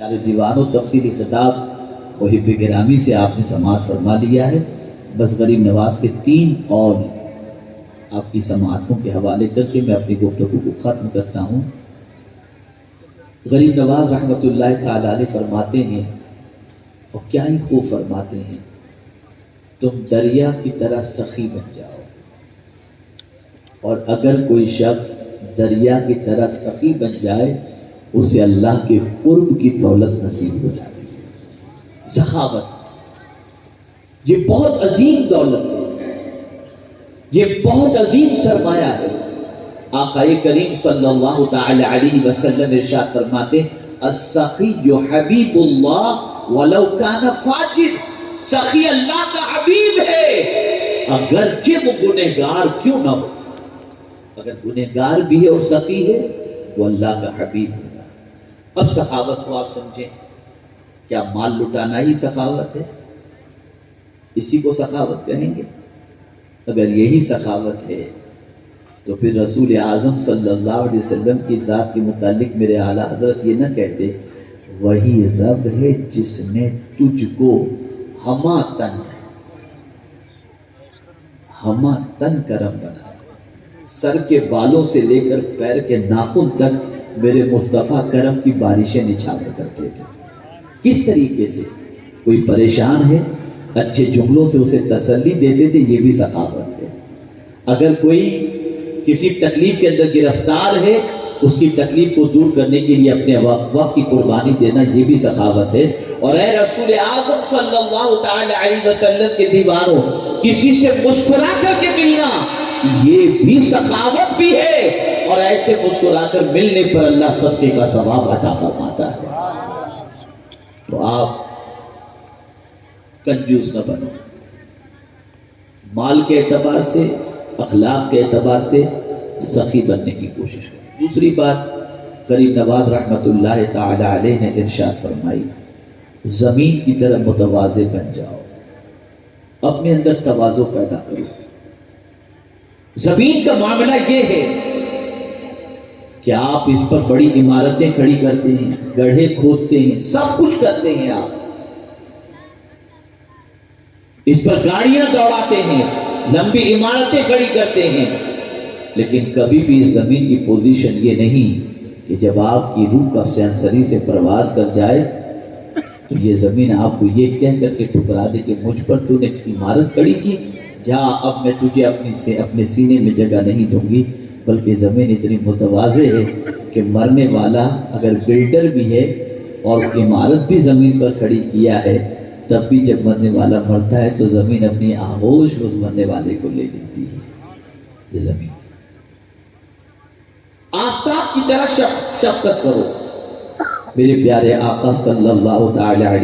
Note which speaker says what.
Speaker 1: سارے دیوانوں تفصیلی خطاب محب گرامی سے آپ نے سماعت فرما لیا ہے. بس غریب نواز کے 3 قول آپ کی سماعتوں کے حوالے کر کے میں اپنی گفتگو کو ختم کرتا ہوں. غریب نواز رحمۃ اللہ تعالی علیہ فرماتے ہیں، اور کیا ہی خوب فرماتے ہیں، تم دریا کی طرح سخی بن جاؤ، اور اگر کوئی شخص دریا کی طرح سخی بن جائے اسے اللہ کے قرب کی دولت نصیب ہو جاتی ہے. سخاوت یہ بہت عظیم دولت ہے، یہ بہت عظیم سرمایہ ہے. آقا کریم صلی اللہ تعالی علیہ وسلم ارشاد فرماتے السخی حبیب اللہ ولو کان فاجر. سخی اللہ کا حبیب ہے اگرچہ وہ گنہگار کیوں نہ ہو. اگر گنہگار بھی ہے اور سخی ہے وہ اللہ کا حبیب ہوگا. اب سخاوت کو آپ سمجھیں، کیا مال لٹانا ہی سخاوت ہے؟ اسی کو سخاوت کہیں گے؟ اگر یہی سخاوت ہے تو پھر رسول اعظم صلی اللہ علیہ وسلم کی ذات کے متعلق میرے اعلیٰ حضرت یہ نہ کہتے وہی رب ہے جس نے تجھ کو ہما تن کرم بنایا. سر کے بالوں سے لے کر پیر کے ناخن تک میرے مصطفیٰ کرم کی بارشیں نچھاور کرتے تھے. کس طریقے سے؟ کوئی پریشان ہے اچھے جملوں سے اسے تسلی دیتے تھے، یہ بھی سخاوت ہے. اگر کوئی کسی تکلیف کے اندر گرفتار ہے اس کی تکلیف کو دور کرنے کے لیے اپنے وقت کی قربانی دینا، یہ بھی سخاوت ہے. اور اے رسول اعظم صلی اللہ تعالی علیہ وسلم کے دیوانوں، کسی سے مسکرا کر کے ملنا یہ بھی سخاوت بھی ہے، اور ایسے مسکرا کر ملنے پر اللہ صدقے کا ثواب عطا فرماتا ہے. تو آپ کنجوس نہ بنو، مال کے اعتبار سے، اخلاق کے اعتبار سے سخی بننے کی کوشش کرو. دوسری بات غریب نواز رحمت اللہ تعالی علیہ نے ارشاد فرمائی زمین کی طرح متواضع بن جاؤ. اپنے اندر تواضع پیدا کرو. زمین کا معاملہ یہ ہے کہ آپ اس پر بڑی عمارتیں کھڑی کرتے ہیں، گڑھے کھودتے ہیں، سب کچھ کرتے ہیں. آپ اس پر گاڑیاں دوڑاتے ہیں، لمبی عمارتیں کھڑی کرتے ہیں، لیکن کبھی بھی اس زمین کی پوزیشن یہ نہیں کہ جب آپ کی روح کا سینسری سے پرواز کر جائے تو یہ زمین آپ کو یہ کہہ کر کے ٹھکرا دے کہ مجھ پر تو نے عمارت کھڑی کی، جہاں اب میں تجھے اپنے سینے میں جگہ نہیں دوں گی. بلکہ زمین اتنی متواضع ہے کہ مرنے والا اگر بلڈر بھی ہے اور عمارت بھی زمین پر کھڑی کیا ہے، تب بھی جب مرنے والا مرتا ہے تو زمین اپنی آغوش اس مرنے والے کو لے لیتی ہے. یہ زمین آفتاب کی طرح شفقت کرو. میرے پیارے آقا صلی اللہ تعالی علیہ